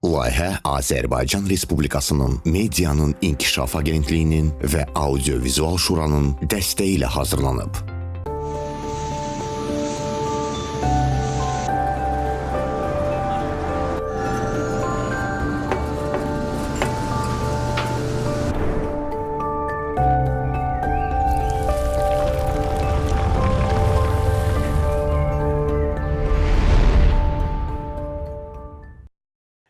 Layihə Azərbaycan Respublikasının Medianın İnkişaf Agentliyinin və Audiovizual Şuranın dəstəyi ilə hazırlanıb.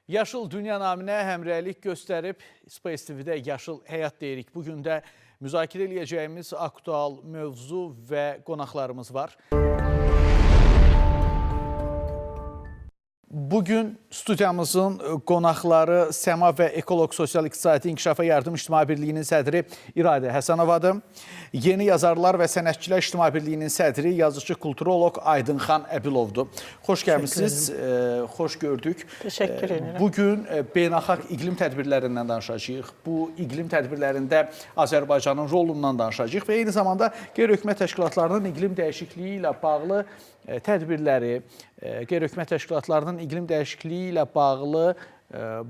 Yaşıl Dünya naminə həmrəylik göstərib Space TV-də Yaşıl Həyat deyirik. Bugün də müzakirə edəcəyimiz aktual mövzu və qonaqlarımız var. Bugün studiyamızın qonaqları Səma və Ekoloq Sosial-İqtisadi İnkişafa Yardım İctimai Birliyinin sədri İradə Həsənovadır. Yeni Yazarlar və Sənətçilər İctimai Birliyinin sədri yazıcı kulturoloq Aydınxan Əbilovdur. Xoş gəlmişsiniz, xoş gördük. Təşəkkür edirəm. Bugün beynəlxalq iqlim tədbirlərindən danışacağıq. Bu iqlim tədbirlərində Azərbaycanın rolundan danışacağıq və eyni zamanda qeyri-hökumət təşkilatlarının iqlim dəyişikliyi ilə bağlı tədbirləri, qeyri-hökumət təşkilatlarının iqlim dəyişikliyi ilə bağlı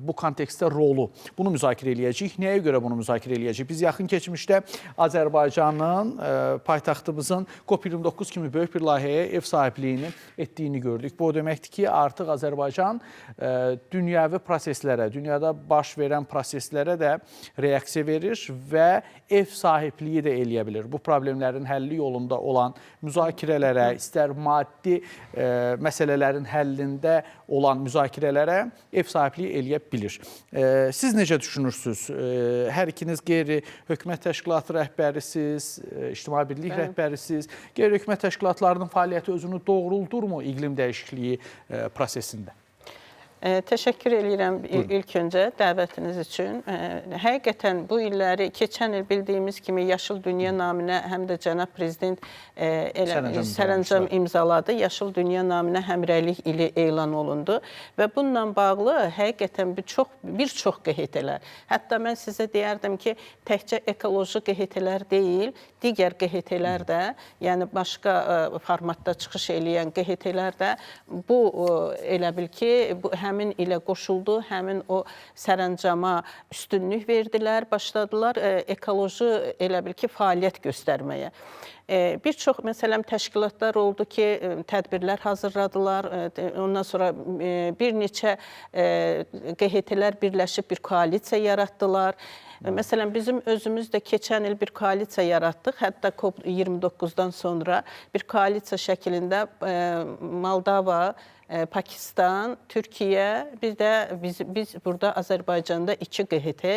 bu kontekstdə rolu. Bunu müzakirə eləyəcəyik. Nəyə görə bunu müzakirə eləyəcəyik? Biz yaxın keçmişdə Azərbaycanın, paytaxtımızın COP29 kimi böyük bir layihəyə ev sahibliyini etdiyini gördük. Bu o deməkdir ki, artıq Azərbaycan dünyəvi proseslərə, dünyada baş verən proseslərə də reaksiya verir və ev sahibliyi də eləyə bilir. Bu problemlərin həlli yolunda olan müzakirələrə, istər maddi məsələlərin həllində olan müzakirələrə ev sahibliyi eləyə bilir. Siz necə düşünürsünüz? Hər ikiniz qeyri-hökumət təşkilatı rəhbərisiniz, İctimai Birlik rəhbərisiniz. Qeyri-hökumət təşkilatlarının fəaliyyəti özünü doğruldurmu iqlim dəyişikliyi prosesində? Təşəkkür edirəm ilk öncə dəvətiniz üçün. Həqiqətən bu illəri, keçən il bildiyimiz kimi Yaşıl Dünya naminə həm də cənab prezident sərəncam imzaladı. Yaşıl Dünya naminə həmrəylik ili elan olundu və bununla bağlı həqiqətən bir çox QHT-lər. Hətta mən sizə deyərdim ki, təkcə ekoloji QHT-lər deyil, digər QHT-lər də, yəni başqa formatda çıxış eləyən QHT-lər də bu elə bil ki, həmin ilə qoşuldu, həmin o sərəncama üstünlük verdilər, başladılar ekoloji elə bil ki, fəaliyyət göstərməyə. Bir çox, məsələn, təşkilatlar oldu ki, tədbirlər hazırladılar, ondan sonra bir neçə QHT-lər birləşib bir koalisiya yaratdılar. Məsələn, bizim özümüz də keçən il bir koalisiya yaratdıq, hətta COP29-dan sonra bir koalisiya şəklində Moldova, Pakistan, Türkiyə, bir də biz burada Azərbaycanda 2 QHT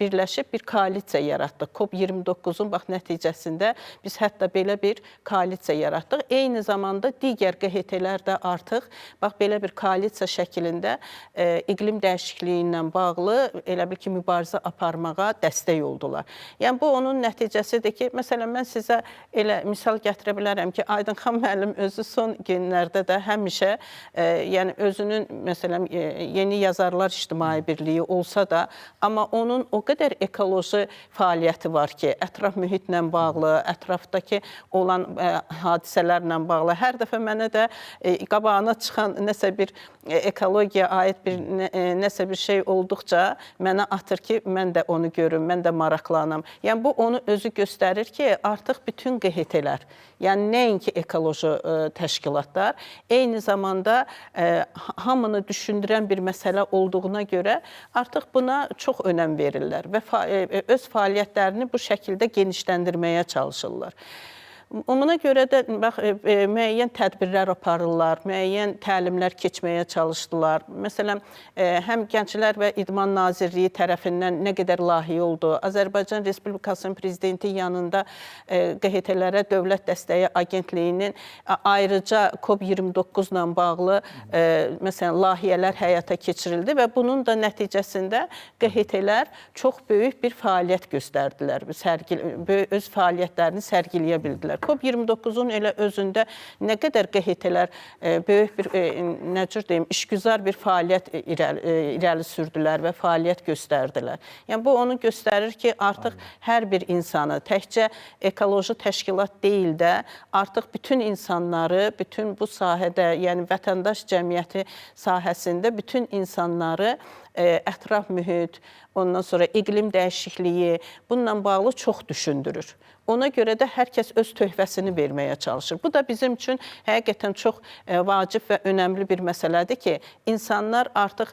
birləşib bir koalisiya yaratdıq. COP29-un nəticəsində biz hətta belə bir koalisiya yaratdıq. Eyni zamanda digər QHT-lər də artıq belə bir koalisiya şəklində iqlim dəyişikliyi ilə bağlı elə bil ki, mübarizə aparmağa dəstək oldular. Yəni, bu onun nəticəsidir ki, məsələn, mən sizə elə misal gətirə bilərəm ki, Aydınxan müəllim özü son günlərdə də həmişə yəni özünün, məsələn, Yeni Yazarlar İctimai Birliyi olsa da, amma onun o qədər ekoloji fəaliyyəti var ki, ətraf mühitlə bağlı, ətrafdakı olan hadisələrlə bağlı. Hər dəfə mənə də qabağına çıxan nəsə bir ekologiyaya aid nəsə bir şey olduqca mənə atır ki, mən də onu görüm, mən də maraqlanam. Yəni, bu onu özü göstərir ki, artıq bütün QHT-lər, yəni nəinki ekoloji təşkilatlar, eyni zamanda hamını düşündürən bir məsələ olduğuna görə artıq buna çox önəm verirlər və öz fəaliyyətlərini bu şəkildə genişləndirməyə çalışırlar. Ona görə də müəyyən tədbirlər aparırlar, müəyyən təlimlər keçməyə çalışdılar. Məsələn, həm Gənclər və İdman Nazirliyi tərəfindən nə qədər layihə oldu, Azərbaycan Respublikasının prezidenti yanında QHT-lərə Dövlət Dəstəyi Agentliyinin ayrıca COP29-la bağlı məsələn, layihələr həyata keçirildi və bunun da nəticəsində QHT-lər çox böyük bir fəaliyyət göstərdilər, öz fəaliyyətlərini sərgiləyə bildilər. COP29-un elə özündə nə qədər QHT-lər böyük bir, nə cür deyim, işgüzar bir fəaliyyət irəli sürdülər və fəaliyyət göstərdilər. Yəni, bu onu göstərir ki, artıq hər bir insanı, təkcə ekoloji təşkilat deyil də, artıq bütün insanları, bütün bu sahədə, yəni vətəndaş cəmiyyəti sahəsində bütün insanları ətraf mühit, ondan sonra iqlim dəyişikliyi bununla bağlı çox düşündürür. Ona görə də hər kəs öz töhfəsini verməyə çalışır. Bu da bizim üçün həqiqətən çox vacib və önəmli bir məsələdir ki, insanlar artıq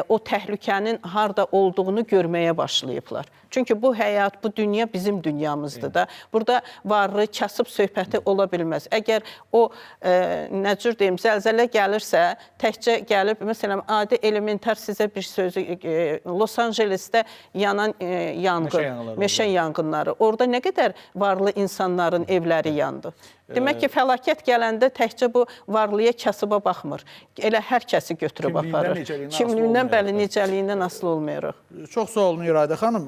o təhlükənin harda olduğunu görməyə başlayıblar. Çünki bu həyat, bu dünya bizim dünyamızdır da. Burada varlı, kasıb söhbəti ola bilməz. Əgər o, nə cür deyim, zəlzələ gəlirsə, təkcə gəlib, məsələn, adi elementar sizə bir sözü, Los Angelesdə yanan yanğın, meşə yanğınları, orada nə qədər varlı insanların evləri yandı. Demək ki, fəlakət gələndə təkcə bu varlıya, kasıba baxmır. Elə hər kəsi götürüb aparır. Kimliyindən, bəli, necəliyindən asılı olmayaraq. Çox sağ olun İradə xanım.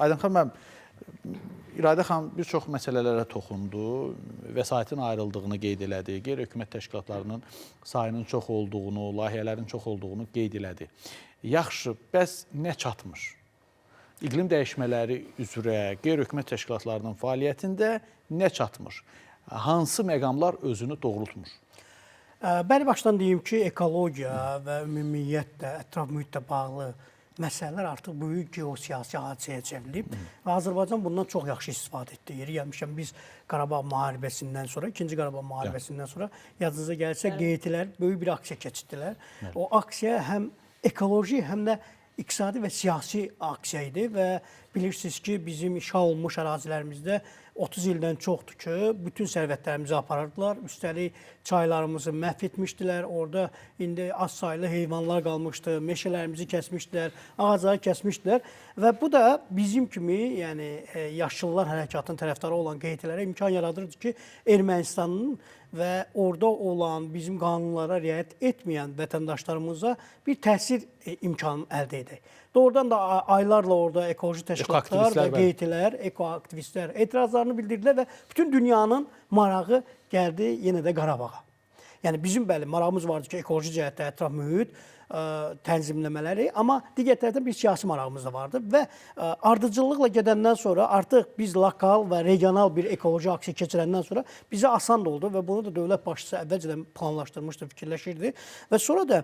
Aydın xanım, İradə xanım bir çox məsələlərə toxundu. Vəsaitin ayrıldığını qeyd elədi. Qeyri-hökumət təşkilatlarının sayının çox olduğunu, layihələrin çox olduğunu qeyd elədi. Yaxşı, bəs nə çatmış? İqlim dəyişmələri üzrə qeyri-hökumət təşkilatlarının fəaliyyətində nə çatmış? Hansı məqamlar özünü doğrultmur? Bəli, başdan deyim ki, ekologiya və ümumiyyətlə ətraf mühitlə bağlı məsələlər artıq böyük geosiyasi hadisəyə çevrilib və Azərbaycan bundan çox yaxşı istifadə etdi. Yeri gəlmişəm, biz Qarabağ müharibəsindən sonra, 2-ci Qarabağ müharibəsindən sonra yadınıza gəlsə QHT-lər böyük bir aksiya keçirdilər. O aksiya həm ekoloji, həm də iqtisadi və siyasi aksiya idi və bilirsiniz ki, bizim işğal olunmuş ərazilərimizdə 30 ildən çoxdur ki, bütün sərvətlərimizi aparırdılar. Üstəlik çaylarımızı məhv etmişdilər. Orada indi az saylı heyvanlar qalmışdı. Meşələrimizi kəsmişdilər, ağacları kəsmişdilər. Və bu da bizim kimi, yəni yaşıllar hərəkatının tərəfdarı olan QHT-lərə imkan yaradırdı ki, Ermənistanın və orada olan bizim qanunlara riayət etməyən vətəndaşlarımıza bir təsir imkanı əldə edək. Doğrudan da aylarla orada ekoloji təşkilatlar və QHT-lər, ekoaktivistlər etirazlarını bildirdilər və bütün dünyanın marağı gəldi yenə də Qarabağa. Yəni bizim bəli marağımız vardı ki, ekoloji cəhətdə ətraf mühit tənzimləmələri, amma digər tərəfdən bir siyasi marağımız da vardı və ardıcıllıqla gedəndən sonra artıq biz lokal və regional bir ekoloji aksiya keçirəndən sonra bizə asan da oldu və bunu da dövlət başçısı əvvəlcədən planlaşdırmışdı, fikirləşirdi və sonra da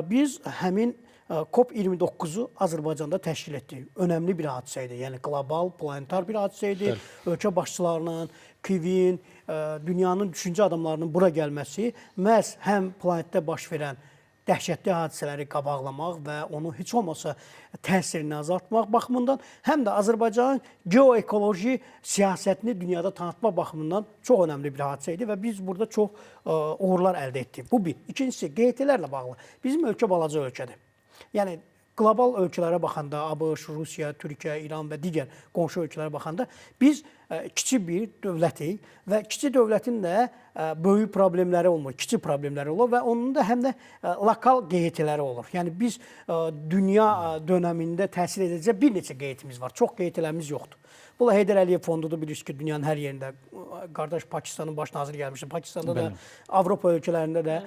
biz həmin COP29-u Azərbaycanda təşkil etdik. Önəmli bir hadisə idi, yəni qlobal, planetar bir hadisə idi. Ölkə başçılarının, KİV-in, dünyanın düşüncə adamlarının bura gəlməsi məhz həm planetdə baş verən dəhşətli hadisələri qabaqlamaq və onu heç olmasa təsirini azaltmaq baxımından, həm də Azərbaycanın geoekoloji siyasətini dünyada tanıtmaq baxımından çox önəmli bir hadisə idi və biz burada çox uğurlar əldə etdik. Bu bir. İkincisi, QHT-lərlə bağlı. Bizim ölkə balaca ölkədir. Yəni, qlobal ölkələrə baxanda, ABŞ, Rusiya, Türkiyə, İran və digər qonşu ölkələrə baxanda biz kiçik bir dövlətik və kiçik dövlətin də böyük problemləri olmur, kiçik problemləri olur və onun da həm də lokal QHT-ləri olur. Yəni biz dünya dönəmində təsir edəcək bir neçə QHT-miz var, çox QHT-lərimiz yoxdur. Bu da Heydər Əliyev fondudur, bilirsiniz ki, dünyanın hər yerində. Qardaş Pakistanın baş naziri gəlmişdir. Pakistanda da, Avropa ölkələrində də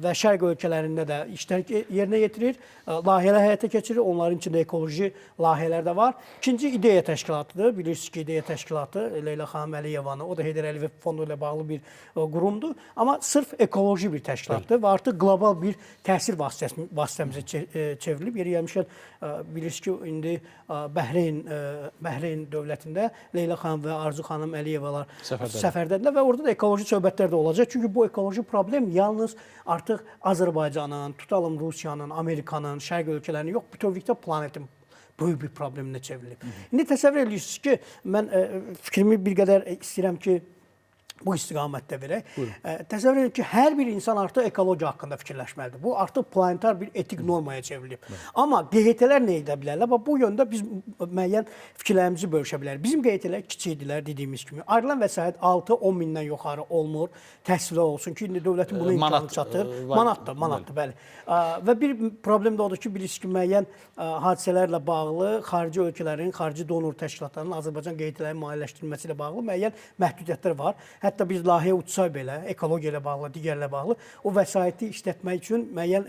və Şərq ölkələrində də işlər yerinə yetirir, layihələr həyata keçirir. Onların içində ekoloji layihələr də var. İkinci İdeya təşkilatıdır. Bilirsiniz ki, İdeya təşkilatı Leyla xanım Əliyevanı, o da Heydər Əliyev fondu ilə bağlı bir qurumdur. Amma sırf ekoloji bir təşkilatdır və artıq qlobal bir təsir vasitəmizə çevrilib. Yeri gəlmişkən, bilirsiniz ki, indi Bəhreyn dövlətində Leyla xanım və Arzu xanım Əliyevalar səfərdədirlər və orada da ekoloji söhbətlər də olacaq. Çünki bu ekoloji problem yalnız artıq Azərbaycanın, tutalım Rusiyanın, Amerikanın, Şərq ölkələrinin yox, bütövlükdə planetin böyük bir probleminə çevrilib. İndi təsəvvür edirsiniz ki, mən fikrimi bir qədər istəyirəm ki, bu istiqamətdə verək. Təsəvvür edin ki, hər bir insan artıq ekologiya haqqında fikirləşməlidir. Bu artıq planetar bir etik normaya çevrilib. Amma QHT-lər nə edə bilərlər? Bu yöndə biz müəyyən fikirlərimizi bölüşə bilərik. Bizim QHT-lər kiçikdirlər dediyimiz kimi. Ayrılan vəsait 6-10 mindən yuxarı olmur. Təsvir olsun ki, indi dövlətin buna imkanı çatır. Manatdır, bəli. Və bir problem də odur ki, bilirsiniz ki, müəyyən hadisələrlə bağlı xarici ölkələrin, xarici donor təşkilatlarının Azərbaycan QHT-lərin maliyyələşdirilməsi ilə bağlı müəyyən məhdudiyyətlər var. Hətta biz layihə uçsa belə, ekologiya ilə bağlı, digərlə bağlı o vəsaiti işlətmək üçün müəyyən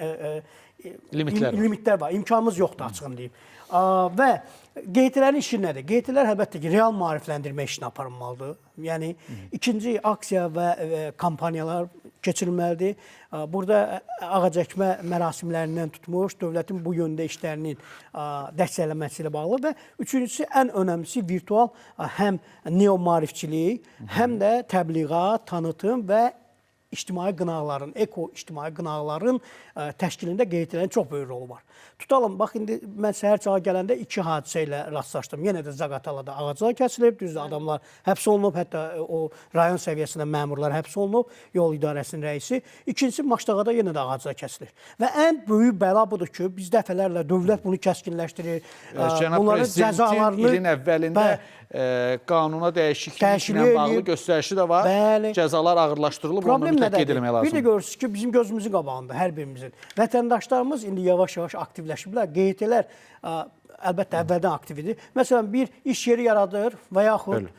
limitlər var. İmkanımız yoxdur, açığını deyim. Və QHT-lərin işi nədir? QHT-lər əlbəttə ki, real maarifləndirmə işini aparılmalıdır. Yəni, ikinci aksiya və kampaniyalar keçirilməlidir. Burada ağacəkmə mərasimlərindən tutmuş, dövlətin bu yöndə işlərinin dəstəkləməsi ilə bağlı və üçüncüsü, ən önəmlisi virtual həm neo-maarifçilik, həm də təbliğat, tanıtım və ictimai qınaqların, eko-ictimai qınaqların təşkilində QHT-lərin çox böyük rolu var. Tutalım, bax, indi mən səhər çağa gələndə 2 hadisə ilə rastlaşdım. Yenə də Zaqatalada ağaclar kəsilib, düzdür, adamlar həbs olunub, hətta o rayon səviyyəsində məmurlar həbs olunub, yol idarəsinin rəisi. İkincisi, Maştağada yenə də ağaclar kəsilir. Və ən böyük bəla budur ki, biz dəfələrlə dövlət bunu kəskinləşdirir. Cənab Prezidentin ilin əvvəlində qanuna dəyişikliklə bağlı göstərişi də var. Cəzalar ağırlaşdırılıb, onu mütləq edilmək lazımdır. Bir də görürsünüz ki, bizim gözümüzün qabağında hər birimizin vətəndaşlarımız indi yavaş-yavaş aktivləşiblər. QHT-lər əlbəttə əvvəldən aktividir. Məsələn, bir iş yeri yaradır və yaxud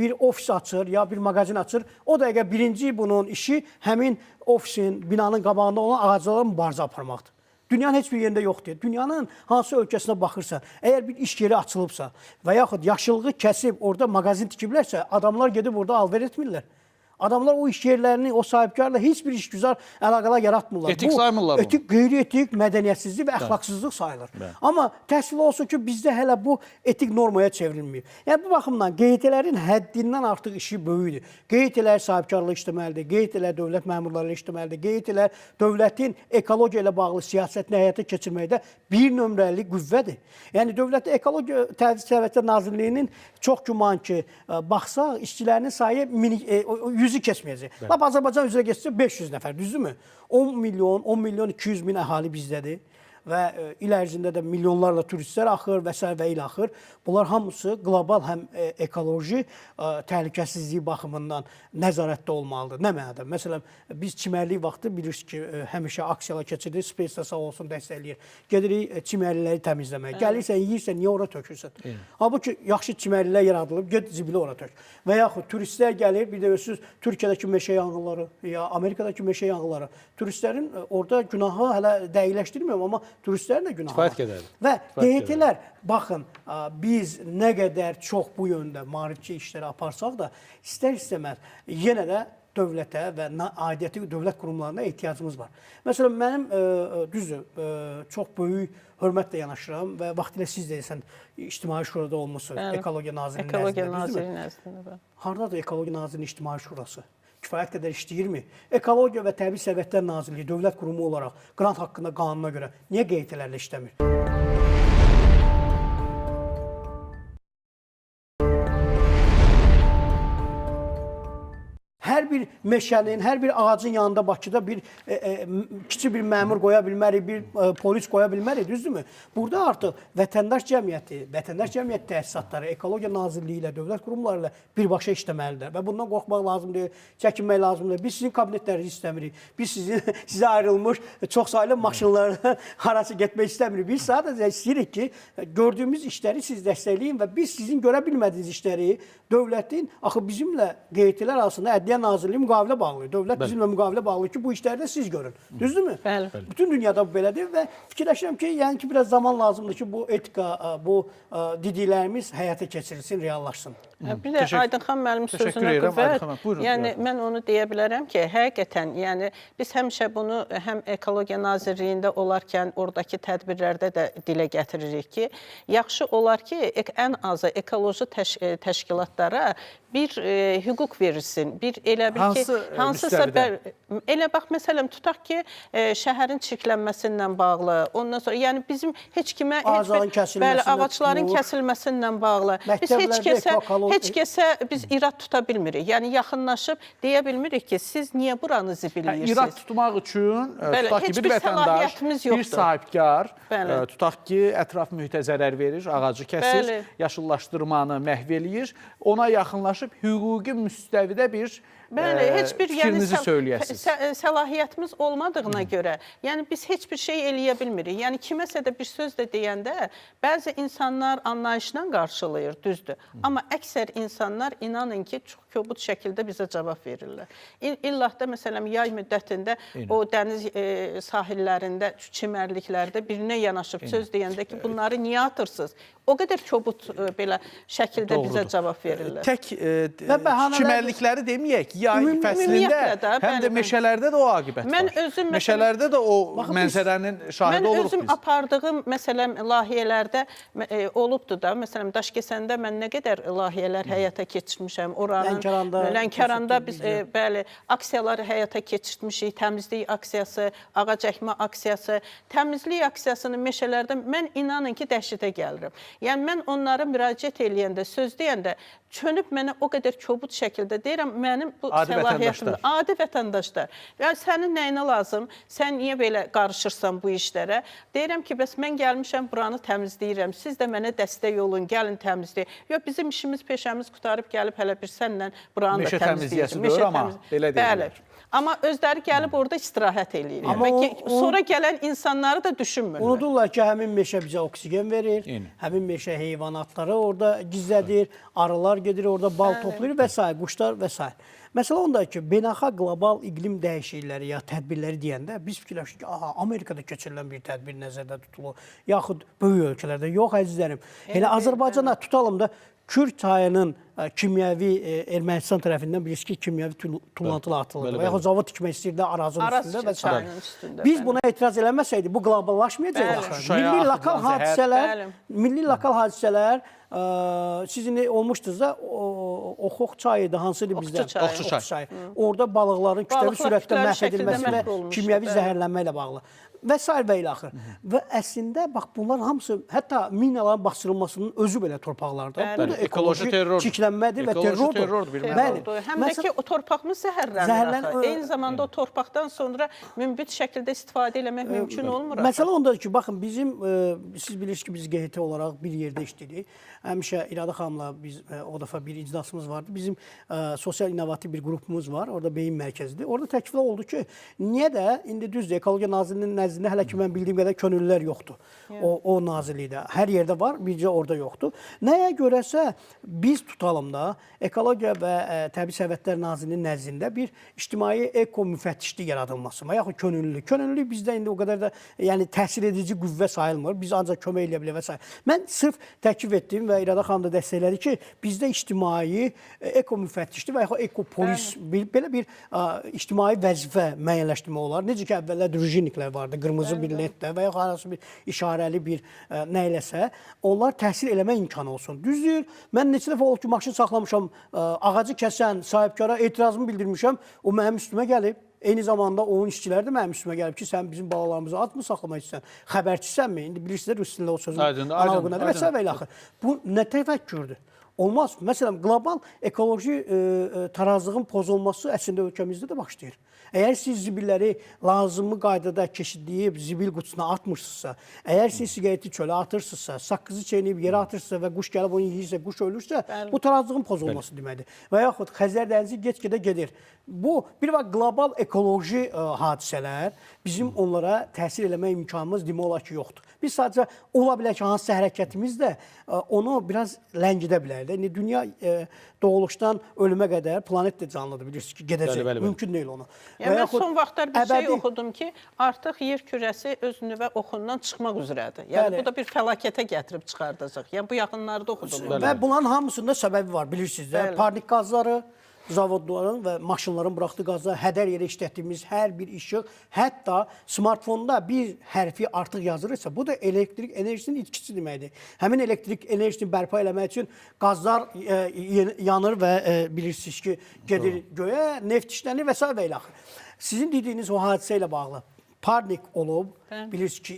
bir ofis açır, ya bir mağazin açır. O dəqiqə birinci bunun işi həmin ofisin, binanın qabağında olan ağaclarla mübarizə aparmaqdır. Dünyanın heç bir yerində yoxdur. Dünyanın hansı ölkəsinə baxırsa, əgər bir iş yeri açılıbsa və yaxud yaşıllığı kəsib orada mağazin tikiblərsə, adamlar gedib orada alver etmirlər. Adamlar o iş yerlərini, o sahibkarla heç bir işgüzar əlaqələr yaratmırlar. Etik saymırlar. Etik, qeyri-etik, mədəniyyətsizlik və əxlaqsızlıq sayılır. Amma təsvir olsun ki, bizdə hələ bu etik normaya çevrilməyib. Yəni, bu baxımdan QHT-lərin həddindən artıq işi böyükdür. QHT-lər sahibkarlıq işləməlidir, QHT-lər dövlət məmurları işləməlidir, QHT-lər dövlətin ekologiya ilə bağlı siyasətini həyata keçirməkdə bir nömrəli qüvvədir. Yəni, dövlətin Ekologiya Təhlil Səhvətlər Nazirliyinin çox güman ki, baxsaq, işçilərinin sayı 100-ü keçməyəcək. Lap Azərbaycan üzrə geçsə 500 nəfər, düzdürmü? 10 milyon 200 min əhali bizdədir və il ərzində də milyonlarla turistlər axır və s. və il axır. Bunlar hamısı qlobal həm ekoloji təhlükəsizliyi baxımından nəzarətdə olmalıdır. Nə mənada? Məsələn, biz çimərlik vaxtı bilirsiniz ki, həmişə aksiyalar keçirir, Space sağ olsun dəstəkləyir. Gedirik çimərliləri təmizləməyə. Gəlirsən, yeyirsən, niyə ora tökürsən? Halbuki yaxşı çimərlilər yaradılıb, get zibili ora tök. Və yaxud turistlər gəlir, bir də özünüz Türkiyədəki meşə yanğınları, ya Amerikadakı meşə yanğınları. Turistlərin orada günahı hələ dəqiqləşdirmiyorum, amma turistlərin də günahı var. Və QHT-lər, baxın, biz nə qədər çox bu yöndə maarifçi işləri aparsaq da, istər-istəməz yenə də dövlətə və aidiyyəti dövlət qurumlarına ehtiyacımız var. Məsələn, mənim düzdür, çox böyük hörmətlə yanaşıram və vaxtilə siz deyilsən, İctimai Şurada olmuşsunuz, Ekologiya Nazirinin nəzdində. Haradadır Ekologiya Nazirinin İctimai Şurası? Kifayət qədər işləyirmi? Ekologiya və Təbii Sərvətlər Nazirliyi dövlət qurumu olaraq qrant haqqında qanuna görə niyə QHT-lərlə işləmir? Hər bir meşənin, hər bir ağacın yanında Bakıda bir kiçik bir məmur qoya bilmərik, bir polis qoya bilmərik, düzdürmü? Burada artıq vətəndaş cəmiyyəti təsisatları, Ekologiya Nazirliyi ilə, dövlət qurumları ilə birbaşa işləməlidir və bundan qorxmaq lazımdır, çəkinmək lazımdır. Biz sizin kabinetlərinizi istəmirik, biz sizə ayrılmış çox sayılı maşınlarla harası getmək istəmirik. Biz sadəcə istəyirik ki, gördüyümüz işləri siz dəstəkləyin və biz sizin görə bilmədiyiniz işləri dövlətin, axı bizimlə QHT-lər arasında Ədliyyə Nazirliyi müqavilə bağlayır. Dövlət bizimlə müqavilə bağlayır ki, bu işləri də siz görün. Düzdürmü? Bəli. Bütün dünyada bu belədir və fikirləşirəm ki, yəni ki, biraz zaman lazımdır ki, bu etika, bu dediklərimiz həyata keçirilsin, reallaşsın. Bir də Aydınxan müəllim sözünə qüvvət. Yəni, mən onu deyə bilərəm ki, həqiqətən, yəni, biz həmişə bunu həm Ekologiya Nazirliyində olarkən, oradakı tədbirlərdə də dilə gətiririk ki, yaxşı olar ki, ən azı ekoloji təşkilatlara bir hüquq verilsin. Bir elə bil hansısa elə bax məsələn tutaq ki, şəhərin çirklənməsindən bağlı, ondan sonra yəni bizim heç kimə ağacların kəsilməsindən bağlı heç kəsə biz irad tuta bilmirik. Yəni yaxınlaşıb deyə bilmirik ki, siz niyə buranı zibilləyirsiniz? İrad tutmaq üçün tutaq ki, bir vətəndaş, bir sahibkar tutaq ki, ətraf mühitə zərər verir, ağacı kəsir, yaşıllaşdırmanı məhv eləyir, ona yaxınlaşıb hüquqi müstəvidə bir heç bir fikrinizi söyləyəsiniz. Səlahiyyətimiz olmadığına görə, yəni biz heç bir şey eləyə bilmirik. Yəni kiməsə də bir söz də deyəndə bəzi insanlar anlayışla qarşılayır, düzdür. Amma əksər insanlar inanın ki, çox kobud şəkildə bizə cavab verirlər. İllah da məsələn yay müddətində o dəniz sahillərində, çimərliklərdə birinə yanaşıb söz deyəndə ki, bunları niyə atırsınız? O qədər kobud belə şəkildə bizə cavab verirlər. Tək çimərlikləri deməyək, yay fəslində, həm də meşələrdə də o aqibət var. Meşələrdə də o mənzərənin şahidi oluruq biz. Mən özüm apardığım, məsələn, layihələrdə olubdur da, məsələn, Daşkəsəndə mən nə qədər layihələr həyata keçirmişəm, oranın, Lənkəranda biz, bəli, aksiyaları həyata keçirmişik, təmizlik aksiyası, ağac əkmə aksiyası, təmizlik aksiyasını meşələrdə mən inanın ki, dəhşətə gəlirəm. Yəni, mən onlara müraciət eləyəndə, söz deyəndə, çönüb mənə o qədər kobud şəkildə deyirəm, mənim bu səlahiyyətimdir. Adi vətəndaşlar. Yəni, sənin nəyinə lazım? Sən niyə belə qarışırsan bu işlərə? Deyirəm ki, bəs mən gəlmişəm, buranı təmizləyirəm. Siz də mənə dəstək olun, gəlin təmizləyək. Yox, bizim işimiz, peşəmiz qutarıb gəlib hələ bir sənlə buranı da təmizləyəcəm. Meşə təmizləyəsi deyir, amma belə deyirlər. Amma özləri gəlib orada istirahət eləyirlər. Sonra gələn insanları da düşünmürlər. Unudurlar ki, həmin meşə bizə oksigen verir, həmin meşə heyvanatları orada gizlədir, arılar gedir, orada bal toplayır və s. quşlar və s. Məsələ ondadır ki, beynəlxalq qlobal iqlim dəyişiklikləri ya tədbirləri deyəndə biz fikirləşdik ki, Amerikada keçirilən bir tədbir nəzərdə tutulur, yaxud böyük ölkələrdə. Yox, əzizlərim, elə Azərbaycanda tutalım da Kür çayının kimyəvi Ermənistan tərəfindən bilirsiniz ki, kimyəvi tullantılar atılır və yaxud zavod tikmək istəyirlər arazının üstündə və s. Biz buna etiraz eləməsəydik, bu qloballaşmayacaq. Milli lokal hadisələr siz indi olmuşdunuzda Oxox çayıdır, hansıdır bizdə? Oxçu çayı. Orada balıqların kütləvi sürətdə məhv edilməsi və kimyəvi zəhərlənmə ilə bağlı. Və s. və ilə axır. Və əslində, bax, bunlar hamısı, hətta minaların basdırılmasının özü belə torpaqlarda. Bu da ekoloji çirklənmədir və terrordur. Həm də ki, o torpağımız zəhərlənir. Eyni zamanda o torpaqdan sonra münbit şəkildə istifadə eləmək mümkün olmur. Məsələ ondadır ki, baxın, bizim, siz bilirsiniz ki, biz QHT olaraq bir yerdə işləyirik. Həmişə İradə xanımla biz o dəfə bir iclasımız vardı. Bizim sosial innovativ bir qrupumuz var, orada beyin mərkəzidir. Orada təklif oldu ki, niyə də indi düzdür, Ekologiya Nazirliyinin nəzdində hələ ki, mən bildiyim qədər könüllülər yoxdur. O nazirlikdə. Hər yerdə var, bircə orada yoxdur. Nəyə görəsə, biz tutalım da, Ekologiya və Təbii Sərvətlər Nazirliyinin nəzdində bir ictimai eko müfəttişlik yaradılması və yaxud könüllülük. Könüllülük bizdə indi o qədər də təsir edici qüvvə sayılmır. Biz ancaq kömək eləyə bilərik və s. Mən sırf təklif etdim və İradə xanım da dəstəklədi ki, bizdə ictimai eko müfəttişlik və yaxud ekopolis belə bir ictimai vəzifə müəyyənləşdirmə olar. Necə ki, əvvəllər drujiniklər vardı, qırmızı bir lentdə və yaxud hansı bir işarəli bir nə eləsə, onlar təsir eləmə imkanı olsun. Düzdür, mən neçə dəfə olub ki, maşın saxlamışam, ağacı kəsən sahibkara etirazımı bildirmişəm, o mənim üstümə gəlib. Eyni zamanda onun işçiləri də mənim üstümə gəlib ki, sən bizim balalarımızı ad mı saxlamaq istəyirsən, xəbərçisənmi? İndi bilirsiniz, rus dilində o sözün analogunda və s. və ilə axır. Bu nə təfəkkürdür? Olmaz. Məsələn, qlobal ekoloji tarazlığın pozulması əslində ölkəmizdə də başlayır. Əgər siz zibilləri lazımlı qaydada keçidləyib zibil qutusuna atmırsınızsa, əgər siz siqareti çölə atırsınızsa, saqqızı çeynəyib yerə atırsınızsa və quş gəlib onu yeyirsə, quş ölürsə, bu tarazlığın pozulması deməkdir. Və yaxud Xəzər dənizi get-gedə gedir. Bu, bir vaxt qlobal ekoloji hadisələr bizim onlara təsir eləmə imkanımız demək olar ki, yoxdur. Biz sadəcə ola bilər ki, hansısa hərəkətimiz də onu biraz ləngidə bilər. İndi dünya doğuluşdan ölümə qədər planet də canlıdır, bilirsiniz ki, gedəcək. Mümkün deyil onu. Yəni, mən son vaxtlar bir şey oxudum ki, artıq yer kürəsi öz nüvə oxundan çıxmaq üzrədir. Yəni, bu da bir fəlakətə gətirib çıxardacaq. Yəni, bu yaxınlarda oxudum. Və bunların hamısında səbəbi var, bilirsiniz də. Parnik qazları, zavodların və maşınların buraxdığı qazlar, hədər yerə işlətdiyimiz hər bir işıq, hətta smartfonda bir hərfi artıq yazılırsa, bu da elektrik enerjisinin itkisi deməkdir. Həmin elektrik enerjisini bərpa eləmək üçün qazlar yanır və bilirsiniz ki, gedir göyə, neft işlənir və s. və ilə axır. Sizin dediyiniz o hadisə ilə bağlı parnik olub, bilirsiniz ki,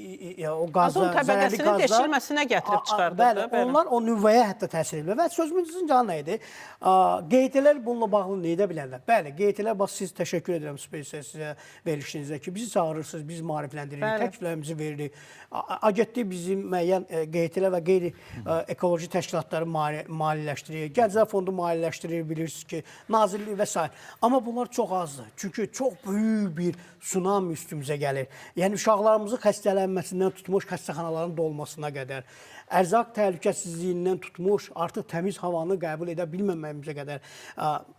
o qazlar, zərərli qazlar deşilməsinə gətirib çıxardı. Bəli, onlar o nüvəyə hətta təsir edir. Və sözümüzün canı nə idi? QT-lər bununla bağlı nə edə bilərlər? Bəli, QT-lər, bax, siz təşəkkür edirəm SpaceX sizə verilişinizdə ki, bizi çağırırsınız, bizi maarifləndiririk, təkliflərimizi veririk. Agentlik bizim müəyyən QT-lər və qeyri-ekoloji təşkilatları maliyyələşdirir, Gənclər Fondu maliyyələşdirir, bilirsiniz ki, Nazirlik və s. Amma bunlar çox azdır. Çünki çox böyük bir tsunami üstümüzə gəlir. Yəni, uşaqlarımızın xəstələnməsindən tutmuş xəstəxanaların dolmasına qədər, ərzaq təhlükəsizliyindən tutmuş, artıq təmiz havanı qəbul edə bilməməyimizə qədər.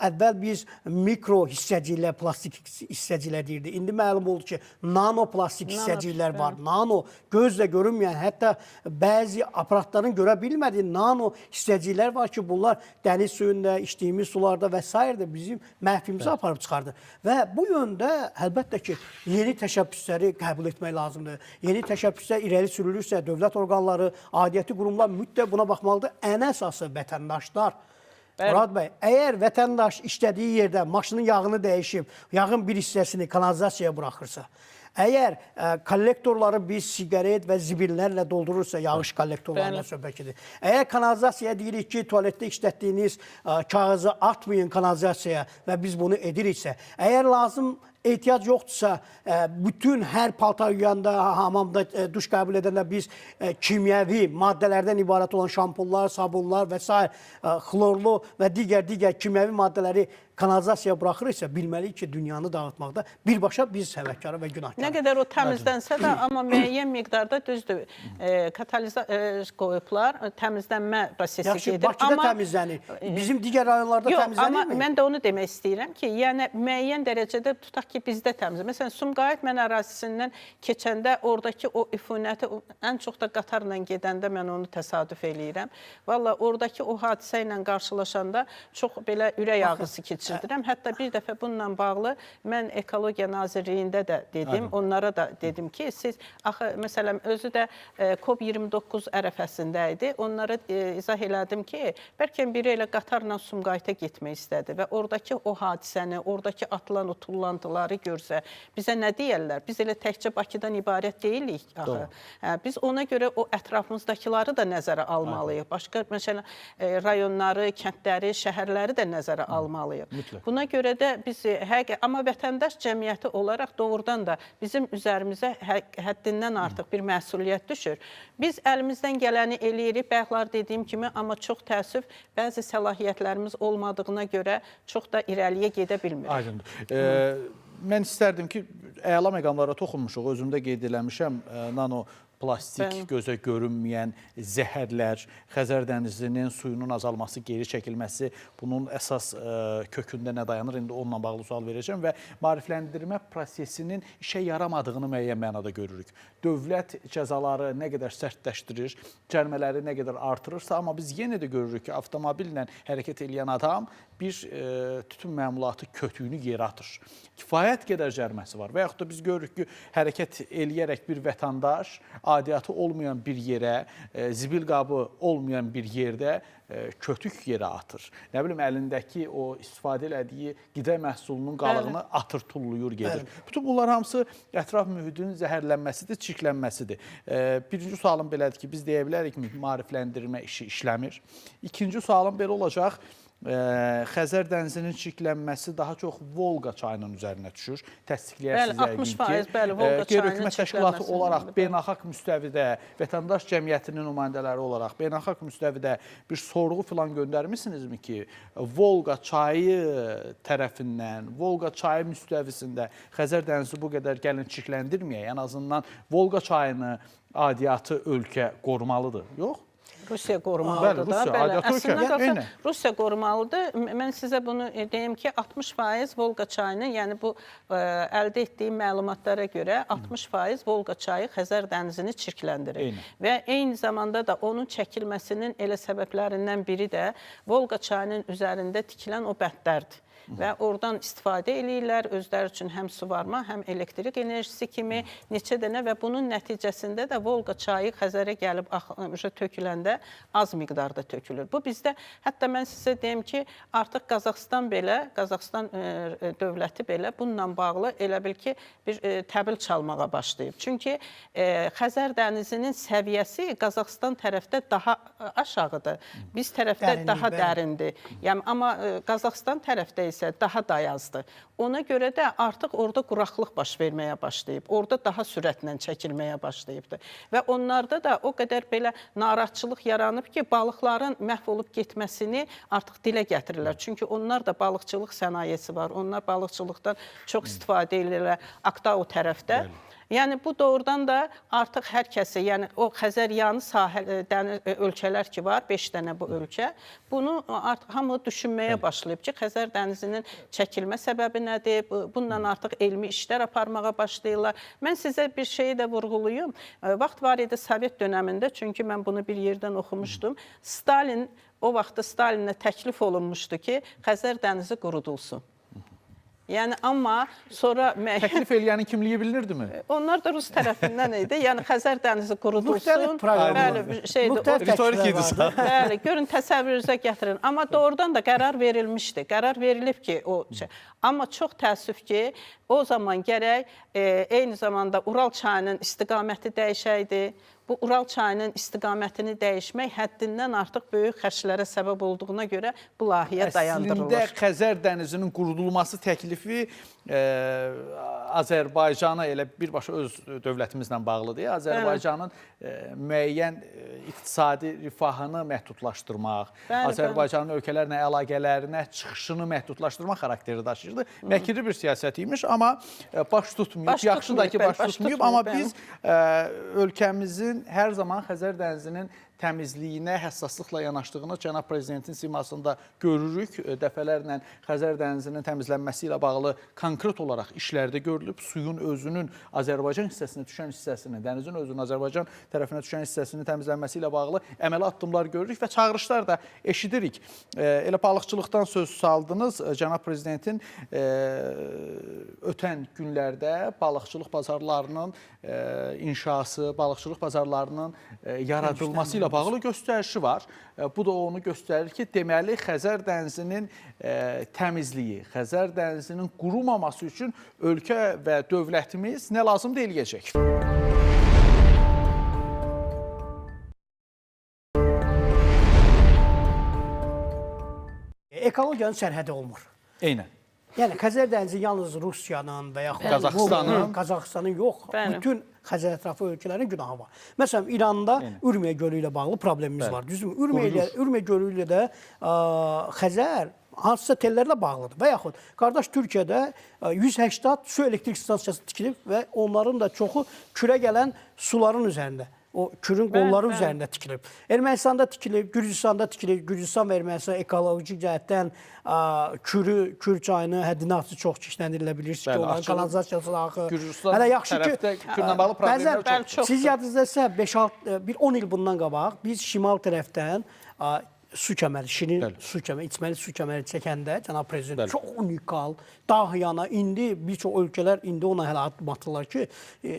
Əvvəl biz mikro hissəciklər, plastik hissəciklər deyirdik. İndi məlum oldu ki, nanoplastik hissəciklər var. Nano, gözlə görünməyən, hətta bəzi aparatların görə bilmədiyi nano hissəciklər var ki, bunlar dəniz suyunda, içdiyimiz sularda və s. bizim məhvimizi aparıb çıxardı. Və bu yöndə əlbəttə ki, yeni təşəbbüsləri qəbul etmək lazımdır. Yeni təşəbbüslər irəli sürülürsə, dövlət orqanları, aidiyyəti qurumlar mütləq buna baxmalıdır. Ən əsası vətəndaşlar. Murad bəy, əgər vətəndaş işlədiyi yerdə maşının yağını dəyişib, yağın bir hissəsini kanalizasiyaya buraxırsa, əgər kollektorları biz siqaret və zibillərlə doldurursa, yağış kollektorlarına söhbət edir. Əgər kanalizasiyaya deyirik ki, tualetdə işlətdiyiniz kağızı atmayın kanalizasiyaya və biz bunu ediriksə, əgər lazım ehtiyac yoxdursa, bütün hər paltar yuyanda, hamamda duş qəbul edəndə biz kimyəvi maddələrdən ibarət olan şampunlar, sabunlar və s. xlorlu və digər kimyəvi maddələri kanalizasiyaya buraxırıqsa, bilməliyik ki, dünyanı dağıtmaqda birbaşa biz səvəkkara və günahkarı. Nə qədər o təmizlənsə də, amma müəyyən miqdarda düzdür, katalizasyon qoyublar, təmizlənmə prosesi gedir. Bakıda təmizlənir, bizim digər rayonlarda təmizlənir mi? Amma mən də onu demək istəyirəm ki, yəni müəyyən dərəcədə tutaq ki, bizdə təmizlənir. Məsələn, Sumqayıt mən ərazisindən keçəndə oradakı o üfunəti, ən çox da qatarla gedəndə mən onu təsadüf eləyirəm. Valla oradakı o hadisə ilə qarşılaşanda çox belə ürək ağrısı keçir. Hətta bir dəfə bununla bağlı mən Ekologiya Nazirliyində də dedim, onlara da dedim ki, siz, axı, məsələn, özü də COP29 ərəfəsində idi, onlara izah elədim ki, bəlkə biri elə qatarla Sumqayıta getmək istədi və oradakı o hadisəni, oradakı atılan o tullantıları görsə, bizə nə deyərlər? Biz elə təkcə Bakıdan ibarət deyilik, axı. Biz ona görə o ətrafımızdakıları da nəzərə almalıyıq. Başqa, məsələn, rayonları, kəndləri, şəhərləri də nəzərə almalıyıq. Buna görə də biz, amma vətəndaş cəmiyyəti olaraq doğrudan da bizim üzərimizə həddindən artıq bir məsuliyyət düşür. Biz əlimizdən gələni eləyirik, bayaqlar dediyim kimi, amma çox təəssüf, bəzi səlahiyyətlərimiz olmadığına görə çox da irəliyə gedə bilmirik. Aydındır. Mən istərdim ki, əla məqamlara toxunmuşuq, özümdə qeyd eləmişəm, plastik, gözə görünməyən zəhərlər, Xəzər dənizinin suyunun azalması, geri çəkilməsi, bunun əsas kökündə nə dayanır? İndi onunla bağlı sual verəcəm və maarifləndirmə prosesinin işə yaramadığını müəyyən mənada görürük. Dövlət cəzaları nə qədər sərtləşdirir, cərimələri nə qədər artırırsa, amma biz yenə də görürük ki, avtomobillə hərəkət edən adam bir tütün məmulatı kötüyünü yerə atır. Kifayət qədər cəriməsi var və yaxud da biz görürük ki, hərəkət eləyərək bir vətəndaş adiyyatı olmayan bir yerə, zibil qabı olmayan bir yerdə kötük yerə atır. Nə bilim, əlindəki o istifadə elədiyi qida məhsulunun qalığını atır, tulluyur, gedir. Bütün bunlar hamısı ətraf mühitin zəhərlənməsidir, çirklənməsidir. Birinci sualım belədir ki, biz deyə bilərik mi, maarifləndirmə işi işləmir. İkinci sualım belə olacaq. Xəzər dənizinin çirklənməsi daha çox Volqa çayının üzərinə düşür. Təsdiqləyirsiniz yəqin ki, qeyri-hökumət təşkilatı olaraq beynəlxalq müstəvidə, vətəndaş cəmiyyətinin nümayəndələri olaraq beynəlxalq müstəvidə bir sorğu filan göndərmisinizmi ki, Volqa çayı tərəfindən, Volqa çayı müstəvisində Xəzər dənizi bu qədər gəlin çirkləndirməyək, ən azından Volqa çayını adiyyatı ölkə qorumalıdır, yox? Rusiya qorumalıdır da. Əslində Rusiya qorumalıdır. Mən sizə bunu deyim ki, 60% Volqa çayını, yəni bu əldə etdiyim məlumatlara görə 60% Volqa çayı Xəzər dənizini çirkləndirir. Və eyni zamanda da onun çəkilməsinin elə səbəblərindən biri də Volqa çayının üzərində tikilən o bəndlərdir. və oradan istifadə eləyirlər özləri üçün həm suvarma, həm elektrik enerjisi kimi neçə dənə və bunun nəticəsində də Volqa çayı Xəzərə gəlib töküləndə az miqdarda tökülür. Bu bizdə, hətta mən sizə deyim ki, artıq Qazaxstan dövləti belə bununla bağlı elə bil ki, bir təbil çalmağa başlayıb. Çünki Xəzər dənizinin səviyyəsi Qazaxstan tərəfdə daha aşağıdır. Biz tərəfdə daha dərindir. Yəni, amma Qazaxstan tərəfdə isə daha dayazdır. Ona görə də artıq orada quraqlıq baş verməyə başlayıb. Orada daha sürətlə çəkilməyə başlayıbdır. Və onlarda da o qədər belə narahatçılıq yaranıb ki, balıqların məhv olub getməsini artıq dilə gətirirlər. Çünki onlar da balıqçılıq sənayesi var. Onlar balıqçılıqdan çox istifadə edirlər Aktau tərəfdə. Yəni, bu doğrudan da artıq hər kəsi, yəni o Xəzəryanı ölkələr ki var, 5 dənə bu ölkə, bunu artıq hamı düşünməyə başlayıb ki, Xəzər dənizinin çəkilmə səbəbi nədir? Bundan artıq elmi işlər aparmağa başlayırlar. Mən sizə bir şeyi də vurğulayım. Vaxt var idi Sovet dönəmində, çünki mən bunu bir yerdən oxumuşdum. O vaxtda Stalinə təklif olunmuşdu ki, Xəzər dənizi qurudulsun. Yəni, amma sonra... Təklif eləyənin kimliyi bilinirdi-mi? Onlar da Rus tərəfindən idi. Yəni, Xəzər dənizi qurudulsun. Ritorik idisə. Bəli, görün, təsəvvürünüzə gətirin. Amma doğrudan da qərar verilmişdi. Qərar verilib ki, o şey. Amma çox təəssüf ki, o zaman gərək eyni zamanda Ural çayının istiqaməti dəyişəydi. Bu Ural çayının istiqamətini dəyişmək həddindən artıq böyük xərclərə səbəb olduğuna görə bu layihə dayandırılır. Əslində Xəzər dənizinin qurudulması təklifi Azərbaycana elə birbaşa öz dövlətimizlə bağlıdır. Azərbaycanın müəyyən iqtisadi rifahını məhdudlaşdırmaq, Azərbaycanın ölkələrlə əlaqələrinə çıxışını məhdudlaşdırmaq xarakteri daşıyırdı. Məkirli bir siyasət imiş, amma baş tutmayıb, yaxşı da ki baş tutmayıb. Amma biz ölkəmizin hər zaman Xəzər dənizinin təmizliyinə həssaslıqla yanaşdığını cənab prezidentin simasında görürük. Dəfələrlə Xəzər dənizinin təmizlənməsi ilə bağlı konkret olaraq işlərdə görülüb. Suyun özünün Azərbaycan hissəsinə düşən hissəsini, dənizin özünün Azərbaycan tərəfinə düşən hissəsinin təmizlənməsi ilə bağlı əməli addımlar görürük və çağırışlar da eşidirik. Elə balıqçılıqdan söz saldınız. Cənab prezidentin ötən günlərdə balıqçılıq bazarlarının inşası, balıqçılıq bazarlarının yaradılması ilə bağlı göstərişi var. Bu da onu göstərir ki, deməli Xəzər dənizinin təmizliyi, Xəzər dənizinin qurumaması üçün ölkə və dövlətimiz nə lazımdır eləyəcək. Ekologiyanın sərhədi olmur. Eynən. Yəni Xəzər dənizi yalnız Rusiyanın və yaxud Qazaxıstanın yox, bütün Xəzər ətrafı ölkələrin günahı var. Məsələn, İranda Ürmiyə gölü ilə bağlı problemimiz var. Düzdürmü? Ürmiyə gölü ilə də Xəzər hansısa tellərlə bağlıdır. Və yaxud qardaş Türkiyədə 180 su elektrik stansiyası tikilib və onların da çoxu kürə gələn suların üzərində. O kürün qolları üzərində tikilib. Ermənistanda tikilib, Gürcüstanda tikilib. Gürcüstan və Ermənistan ekoloji cəhətdən Kür çayını həddindən artıq çox çirkləndirilə bilirsiniz ki, onların kanalizasiyası axı. Gürcüstan tərəfdə Kürlə bağlı problemlər çoxdur. Siz yadınızda 10 il bundan qabaq biz şimal tərəfdən su kəməri, şirin su kəməri, içməli su kəməri çəkəndə cənab prezident çox unikal, dahiyana indi bir çox ölkələr indi ona hələ addım atırlar ki,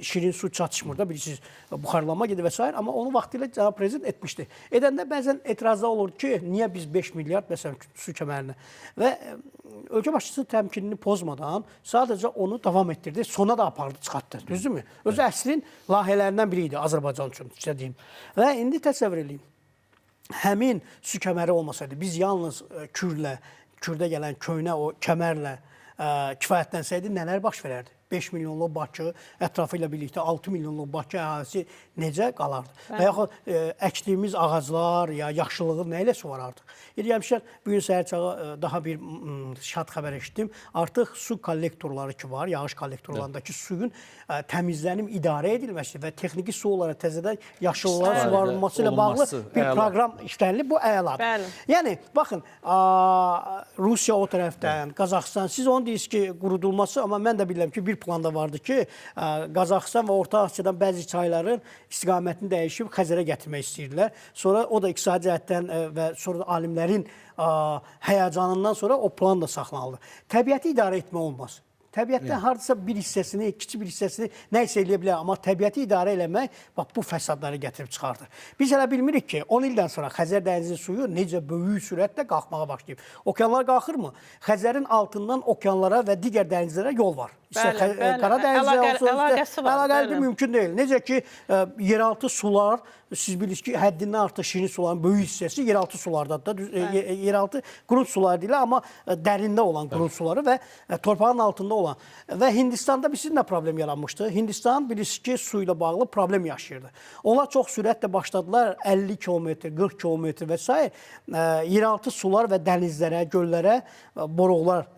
şirin su çatışmır da bilirsiniz, buxarlanma gedir və s. Amma onu vaxtilə cənab prezident etmişdi. Edəndə bəzən etirazlar olur ki, niyə biz 5 milyard məsələn su kəmərinə və ölkə başçısı təmkinini pozmadan sadəcə onu davam etdirdi, sona da apardı, çıxartdı, düzdürmü? Özü əslin layihələrindən biri idi Azərbaycan üçün, istədiyim. Və indi təsəvvür edin. Həmin su kəməri olmasaydı, biz yalnız Kürdə gələn köynə o kəmərlə kifayətlənsəydi, nələr baş verərdi? 5 milyonluq Bakı, ətrafı ilə birlikdə 6 milyonluq Bakı əhalisi necə qalardı? Və yaxud əkdiyimiz ağaclar, ya yaxşılığı nə ilə suvarardıq? Gəlmişlər, bugün səhər çağı daha bir şad xəbər eşitdim. Artıq su kollektorları ki var, yağış kollektorlarındakı suyun təmizlənib idarə edilməsi və texniki su olaraq təzədən yaşıllıqların suvarılması ilə bağlı bir proqram işlənilib. Bu əladır. Yəni, baxın, Rusiya o tərəfdən, Qazaxıstan, siz onu deyirsiniz ki, qurudulması, amma mən də bilirəm ki, bir plan da vardı ki, Qazaxıstan və Orta Asiyadan bəzi çayların istiqamətini dəyişib Xəzərə gətirmək istəyirdilər. Sonra o da iqtisadi cəhətdən və sonra da alimlərin həyəcanından sonra o plan da saxlanıldı. Təbiəti idarə etmək olmaz. Təbiətdən hardasa bir hissəsini, kiçik bir hissəsini nə isə eləyə bilər, amma təbiəti idarə eləmək bax bu fəsadları gətirib çıxardır. Biz hələ bilmirik ki, 10 ildən sonra Xəzər dənizinin suyu necə böyük sürətlə qalxmağa başlayıb. Okeanlar qalxırmı? Xəzərin altından okeanlara və digər dənizlərə yol var. Qara dənizə olsun, əlaqəli mümkün deyil. Necə ki, yeraltı sular, siz bilirsiniz ki, həddindən artıq şirin suların böyük hissəsi yeraltı sulardadır. Yeraltı qurut suları deyil, amma dərində olan qurut suları və torpağın altında olan. Və Hindistanda bizim nə problem yaranmışdı? Hindistan bilirsiniz ki, su ilə bağlı problem yaşayırdı. Onlar çox sürətlə başladılar 50 kilometr, 40 kilometr və s. Yeraltı sular və dənizlərə, göllərə boruqlar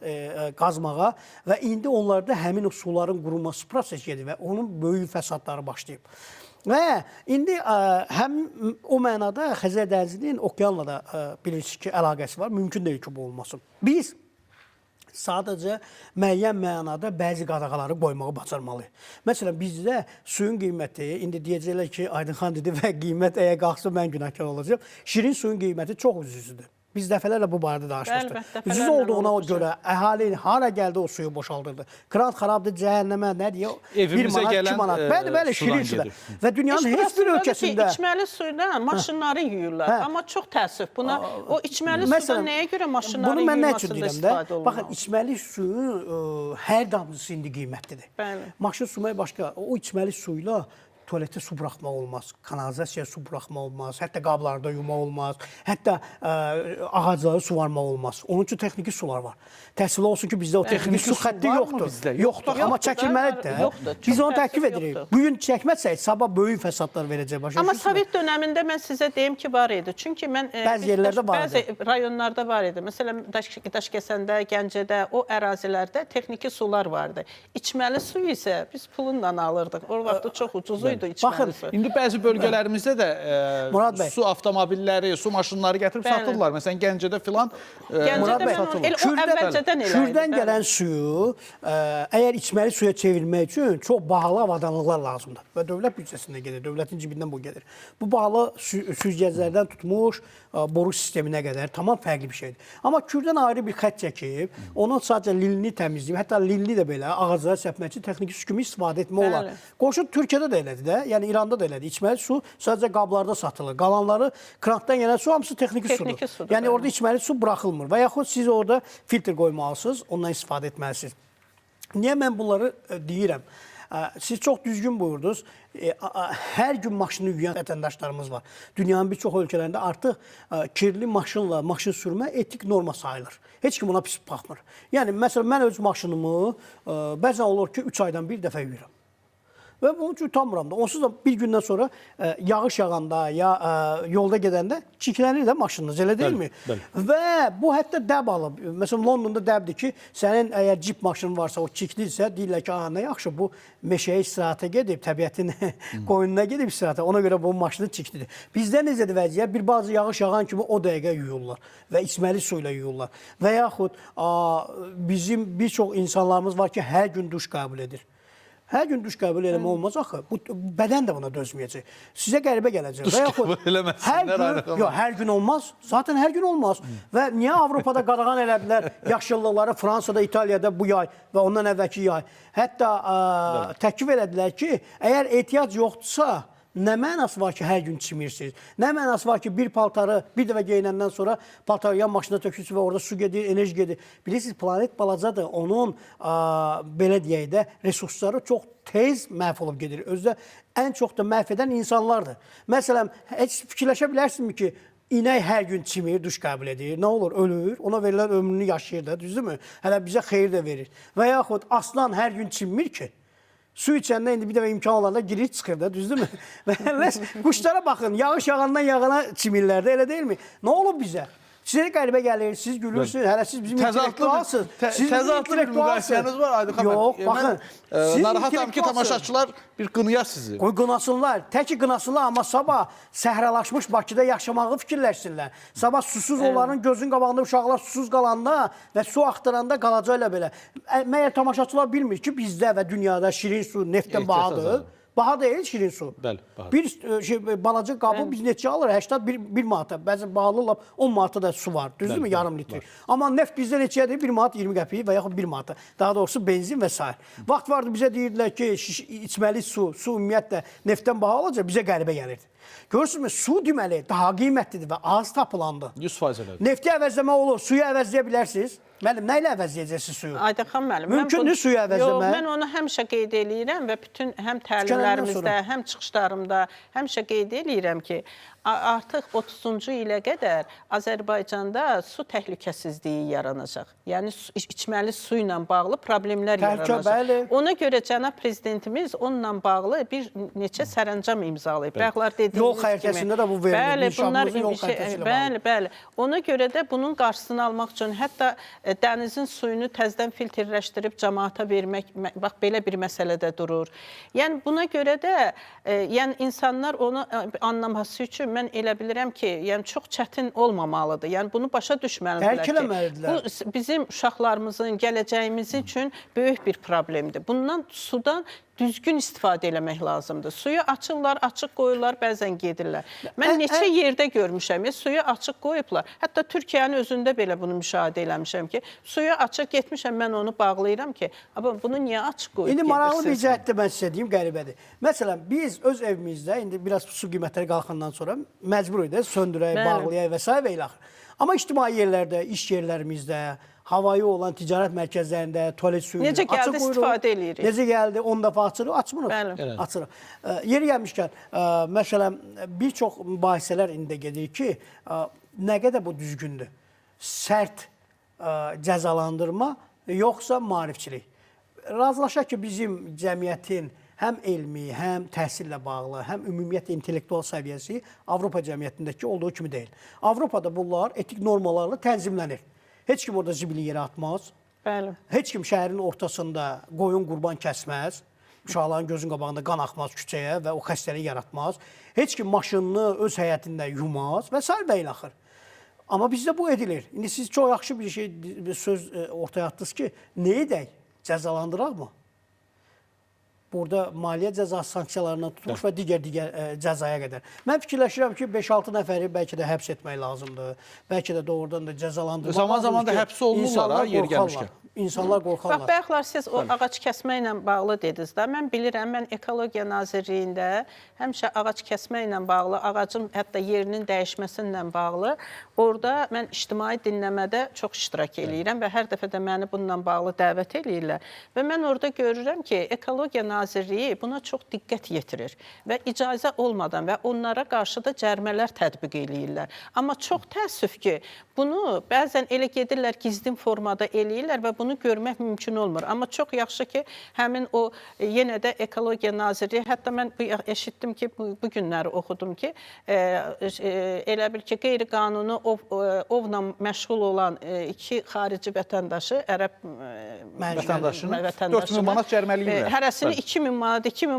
qazmağa və indi onlarda həmin o suların qurulması prosesi gedir və onun böyük fəsadları başlayıb. Və indi həm o mənada Xəzər dənizinin okeanla da bilirsiniz ki, əlaqəsi var. Mümkün deyil ki, bu olmasın. Biz sadəcə müəyyən mənada bəzi qadağaları qoymağı bacarmalıyıq. Məsələn, bizdə suyun qiyməti, indi deyəcəklər ki, Aydınxan dedi və qiymət əgər qalxsa mən günahkar olacağım. Şirin suyun qiyməti çox ucuzdur. Biz dəfələrlə bu barədə danışmışdıq. Ucuz olduğuna görə əhali hara gəldi o suyu boşaldırdı. Kran xarabdır, cəhənnəmə, nə deyə? Evimizə gələn bəli, şirin suda. Və dünyanın heç bir ölkəsində içməli suyla maşınları yuyurlar. Amma çox təəssüf buna o içməli suda nəyə görə maşınları yuyulmasında istifadə olunur? Baxın, içməli suyun hər damcısı indi qiymətlidir. Maşın sumayı başqa, o içməli suyla tualetə su buraxmaq olmaz, kanalizasiyaya su buraxmaq olmaz, hətta qablarda yumaq olmaz, hətta ağacları suvarmaq olmaz. Onun üçün texniki sular var. Təəssüf olsun ki, bizdə o texniki su xətti yoxdur. Yoxdur, amma çəkilməlidir də. Biz onu təklif edirik. Bugün çəkməsək, sabah böyük fəsadlar verəcək. Amma Sovet dönəmində mən sizə deyim ki, var idi. Çünki mən bəzi yerlərdə var idi. Bəzi rayonlarda var idi. Məsələn, Daşkəsəndə, Gəncədə, o ərazilərdə texniki sular vardı. İçməli su isə biz pulla alırdıq. O vaxt çox ucuz idi. Baxın, indi bəzi bölgələrimizdə də su avtomobilləri, su maşınları gətirib satırlar. Məsələn, Gəncədə filan Kürdən gələn suyu əgər içməli suya çevirmək üçün çox bahalı avadanlıqlar lazımdır. Və dövlət büdcəsində gedir, dövlətin cibindən bu gedir. Bu bahalı süzgəclərdən tutmuş boru sisteminə qədər tamam fərqli bir şeydir. Amma Kürdən ayrı bir xətt çəkib, onun sadəcə lilini təmizləyib, hətta lilini də belə ağaclara səpmək üçün texniki su kimi istifadə etmək olar. Qoşun Türkiyədə də elədir də, yəni İranda da elədir. İçməli su sadəcə qablarda satılır. Qalanları krantdan gələn su hamısı texniki sudur. Yəni orada içməli su buraxılmır və yaxud siz orada filtr qoymalısınız, ondan istifadə etməlisiniz. Niyə mən bunları deyirəm? Siz çox düzgün buyurdunuz. Hər gün maşını yuyan vətəndaşlarımız var. Dünyanın bir çox ölkələrində artıq kirli maşınla maşın sürmə etik norma sayılır. Heç kim ona pis baxmır. Yəni, məsələn, mən öz maşınımı bəzən olur ki, 3 aydan bir dəfə yuyuram. Və bunun üçün utanmıram da. Onsuz da bir gündən sonra yağış yağanda ya yolda gedəndə çiklənir də maşınınız, elə deyilmi? Və bu hətta dəb alıb. Məsələn, Londonda dəbdir ki, sənin əgər cip maşının varsa, o çikliysə, deyirlər ki, nə yaxşı, bu meşəyə istirahətə gedib, təbiətin qoyununa gedib istirahətə. Ona görə bu maşını çiklidir. Bizdə necədir vəziyyət? Bir bazı yağış yağan kimi o dəqiqə yuyurlar və içməli su ilə yuyurlar. Və yaxud bizim bir çox insanlarımız var ki, hər gün duş qəbul edir. Hər gün duş qəbul eləmə olmaz axı. Bu bədən də buna dözməyəcək. Sizə qəribə gələcək. Duş qəbul eləməsinlər. Hər gün olmaz. Zaten hər gün olmaz. Və niyə Avropada qadağan elədilər yaşıllıqları Fransada, İtaliyada bu yay və ondan əvvəlki yay? Hətta təklif elədilər ki, əgər ehtiyac yoxdursa, nə mənası var ki, hər gün çimirsiniz? Nə mənası var ki, bir paltarı bir dəfə geyinəndən sonra paltarı yan maşına tökürsünüz və orada su gedir, enerji gedir. Bilirsiniz, planet balacadır. Onun, belə deyək də, resursları çox tez məhv olub gedir. Özdə ən çox da məhv edən insanlardır. Məsələn, heç fikirləşə bilərsinizmi ki, inək hər gün çimir, duş qəbul edir. Nə olur? Ölür. Ona verilən ömrünü yaşayır da, düzdürmü? Hələ bizə xeyir də verir. Və yaxud aslan hər gün çimmir ki, su içəndə indi bir dəfə imkan olanda girir, çıxır da, düzdürmü? Və quşlara baxın, yağış yağandan yağana çimirlər də, elə deyilmi? Nə olub bizə? Sizə qəribə gəlir, siz gülürsünüz, hələ siz bizim intellektualsınız. Siz Təzadlı bir müqayisəniz var Aydın xanım. Yox, baxın. siz Narahatam ki, tamaşaçılar bir qınıya sizi. Qoy qınasınlar, təki qınasınlar, amma sabah səhralaşmış Bakıda yaşamağı fikirləşsinlər. Sabah susuz onların gözün qabağında uşaqlar susuz qalanda və su axtaranda qalacaq elə belə. Məyər tamaşaçılar bilmir ki, bizdə və dünyada şirin su neftdən bahadır. Baha deyil şirin su. Bəli, baha. Bir balaca qabı biz neçə alır? 1 manata. Bəzən bahalı 10 manata da su var. Düzdürmü? Yarım litr. Amma neft bizdə neçədir? 1 manat 20 qəpik və yaxud 1 manata. Daha doğrusu benzin və s. Vaxt vardı bizə deyirdilər ki, içməli su ümumiyyətlə neftdən baha olacaq, bizə qəribə gəlirdi. Görürsünüzmü? Su deməli daha qiymətlidir və az tapılandı. 100% elədir. Nefti əvəzləmək olur, suyu əvəzləyə bilərsiniz. Müəllim, nə ilə əvəzləyəcəksiniz suyu? Aydan xanım müəllim. Mümkündür suyu əvəzləmək? Yox, mən onu həmişə qeyd eləyirəm və bütün həm təlimlərimizdə, həm çıxışlarımda həmişə qeyd eləyirəm ki, artıq 30-cu ilə qədər Azərbaycanda su təhlükəsizliyi yaranacaq. Yəni içməli su ilə bağlı problemlər yaranacaq. Bəli. Ona görə cənab prezidentimiz onunla bağlı bir neçə sərəncam imzalayıb. Bəxtlar dediyiniz kimi. Yol xəritəsində də bu verilir. Bəli, bunlar yol xəritəsi ilə bağlı. bəli. Ona görə də bunun qarşısını almaq üçün hətta dənizin suyunu təzədən filtrləşdirib cəmaata vermək, bax belə bir məsələdə durur. Yəni buna görə də yəni insanlar onu anlaması üçün mən elə bilirəm ki, yəni çox çətin olmamalıdır. Yəni bunu başa düşməlidirlər Dərk eləməlidirlər. Bu bizim uşaqlarımızın, gələcəyimiz üçün böyük bir problemdir. Bundan sudan düzgün istifadə eləmək lazımdır. Suyu açırlar, açıq qoyurlar, bəzən gedirlər. Mən neçə yerdə görmüşəm, suyu açıq qoyublar. Hətta Türkiyənin özündə belə bunu müşahidə eləmişəm ki, suyu açıq getmişəm, mən onu bağlayıram ki, bunu niyə açıq qoyub İndi maraqlı bir gedirsiniz? cəhətdə mən sizə deyim, qəribədir. Məsələn, biz öz evimizdə, indi biraz su qiymətləri qalxandan sonra məcbur edək, söndürək, bağlayaq və s. və ilə axır. Amma ictimai yerlərdə, iş yerlərimizdə, havayı olan ticarət mərkəzlərində, tualet suyunu necə gəldi istifadə eləyirik. Necə gəldi, 10 dəfə açırıq, açmırıq. Bəli. Açırıq. Yeri gəlmişkən, məsələn, bir çox mübahisələr indi gedir ki, nə qədər bu düzgündür? Sərt cəzalandırma, yoxsa maarifçilik? Razılaşaq ki, bizim cəmiyyətin həm elmi, həm təhsillə bağlı, həm ümumiyyətlə intellektual səviyyəsi Avropa cəmiyyətindəki olduğu kimi deyil. Avropada bunlar etik normalarla tənzimlənir. Heç kim orada zibili yerə atmaz. Bəli. Heç kim şəhərin ortasında qoyun qurban kəsməz. Uşaqların gözün qabağında qan axmaz küçəyə və o xəstəliyi yaratmaz. Heç kim maşınını öz həyətində yumaz və s. və ilə axır. Amma bizdə bu edilir. İndi siz çox yaxşı bir söz ortaya atdınız ki, nə edək? Cəzalandıraq mı? Burada maliyyə cəzası sanksiyalarından tutmuş və digər cəzaya qədər. Mən fikirləşirəm ki, 5-6 nəfəri bəlkə də həbs etmək lazımdır. Bəlkə də doğrudan da cəzalandırmaq lazımdır. Zaman-zaman da həbs olunurlar ha, yeri gəlmişkən. İnsanlar qorxarlar. Bax, bəxtlar siz o ağac kəsmə ilə bağlı dediniz də. Mən bilirəm, mən Ekologiya Nazirliyində həmişə ağac kəsmə ilə bağlı, ağacın hətta yerinin dəyişməsinlə bağlı, orada mən ictimai dinləmədə çox iştirak eləyirəm və hər dəfə də məni bununla bağlı dəvət eləyirlər. Və mən orada görürəm ki, Ekologiya Nazirliyi buna çox diqqət yetirir və icazə olmadan və onlara qarşı da cərimələr tətbiq eləyirlər. Amma çox təəssüf ki, bunu bəzən elə gedirlər, gizlin formada eləyirlər və bunu görmək mümkün olmur. Amma çox yaxşı ki, həmin o yenə də Ekologiya Nazirliyi, hətta mən eşitdim ki, bu günləri oxudum ki, elə bil ki, qeyri-qanuni ovla məşğul olan 2 xarici vətəndaşı, ərəb vətəndaşını 4000 manat cəriməliyirlər. Hərəsini 2000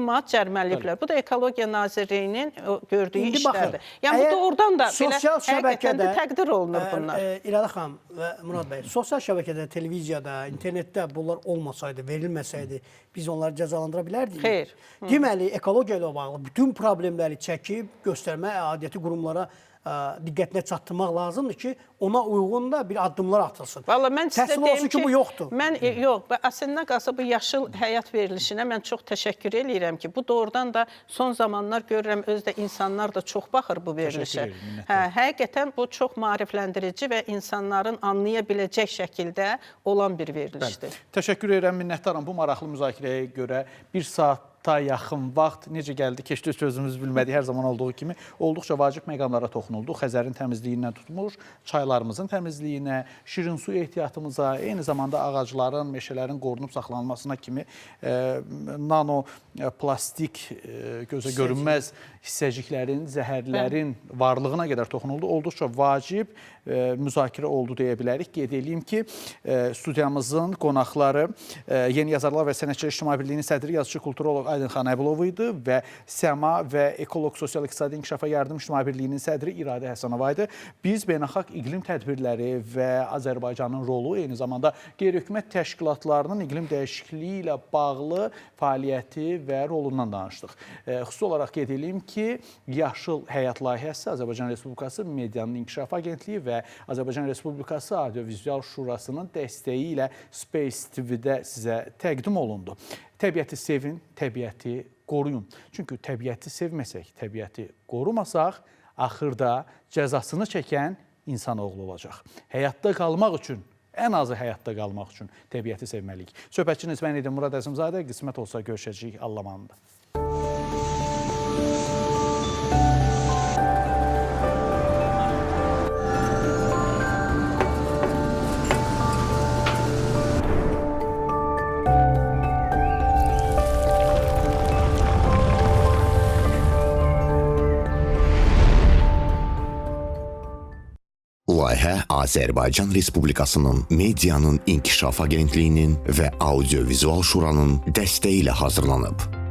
manat cəriməliyiblər. Bu da Ekologiya Nazirliyinin gördüyü işlərdir. Yəni, bu doğrudan da belə həqiqətən də təqdir olunur bunlar. İradə xanım və Murad bəy, sosial şəbəkədə, televiziyada, internetdə bunlar olmasaydı, verilməsəydi, biz onları cəzalandıra bilərdik. Xeyr. Deməli, ekologiya ilə bağlı bütün problemləri çəkib, göstərmə aidiyyəti qurumlara diqqətinə çatdırmaq lazımdır ki, ona uyğun da bir addımlar atılsın. Valla mən sizə deyim ki, bu yoxdur. Mən yox, əslində qalsa bu yaşıl həyat verilişinə mən çox təşəkkür edirəm ki, bu doğrudan da son zamanlar görürəm, özdə insanlar da çox baxır bu verilişə. Həqiqətən bu çox maarifləndirici və insanların anlaya biləcək şəkildə olan bir verilişdir. Təşəkkür edirəm, minnətdaram bu maraqlı müzakirəyə görə. 1 saat ta yaxın vaxt necə gəldi, keçdi sözümüz bilmədik, hər zaman olduğu kimi olduqca vacib məqamlara toxunuldu. Xəzərin təmizliyindən tutmuş, çaylarımızın təmizliyinə, şirin su ehtiyatımıza, eyni zamanda ağacların, meşələrin qorunub saxlanmasına kimi nano plastik, gözə görünməz hissəciklərin, zəhərlərin varlığına qədər toxunuldu. Olduqca vacib müzakirə oldu deyə bilərik. Qeyd edeyim ki, studiyamızın qonaqları Yeni Yazarlar və Sənətçilər İctimai Birliyinin sədri, yazıçı, kulturoloq Aydın Xanəbulov idi və Səma və Ekoloq Sosial-İqtisadi İnkişafa Yardım İctimai Birliyinin sədri İradə Həsənova idi. Biz beynəlxalq iqlim tədbirləri və Azərbaycanın rolu, eyni zamanda qeyri-hökumət təşkilatlarının iqlim dəyişikliyi ilə bağlı fəaliyyəti və rolundan danışdıq. Xüsusi olaraq qeyd edeyim ki, Yaşıl Həyat layihəsi Azərbaycan Respublikası Medianın İnkişaf Agentliyi və Azərbaycan Respublikası Audiovizual Şurasının dəstəyi ilə Space TV-də sizə təqdim olundu. Təbiəti sevin, təbiəti qoruyun. Çünki təbiəti sevməsək, təbiəti qorumasaq, axırda cəzasını çəkən insanoğlu olacaq. Həyatda qalmaq üçün, ən azı həyatda qalmaq üçün təbiəti sevməliyik. Söhbətçiniz mən idim Murad Əzimzadə. Qismət olsa görüşəcəyik Allamanında. Layihə Azərbaycan Respublikasının Medianın İnkişaf Agentliyinin və Audiovizual Şuranın dəstəyi ilə hazırlanıb.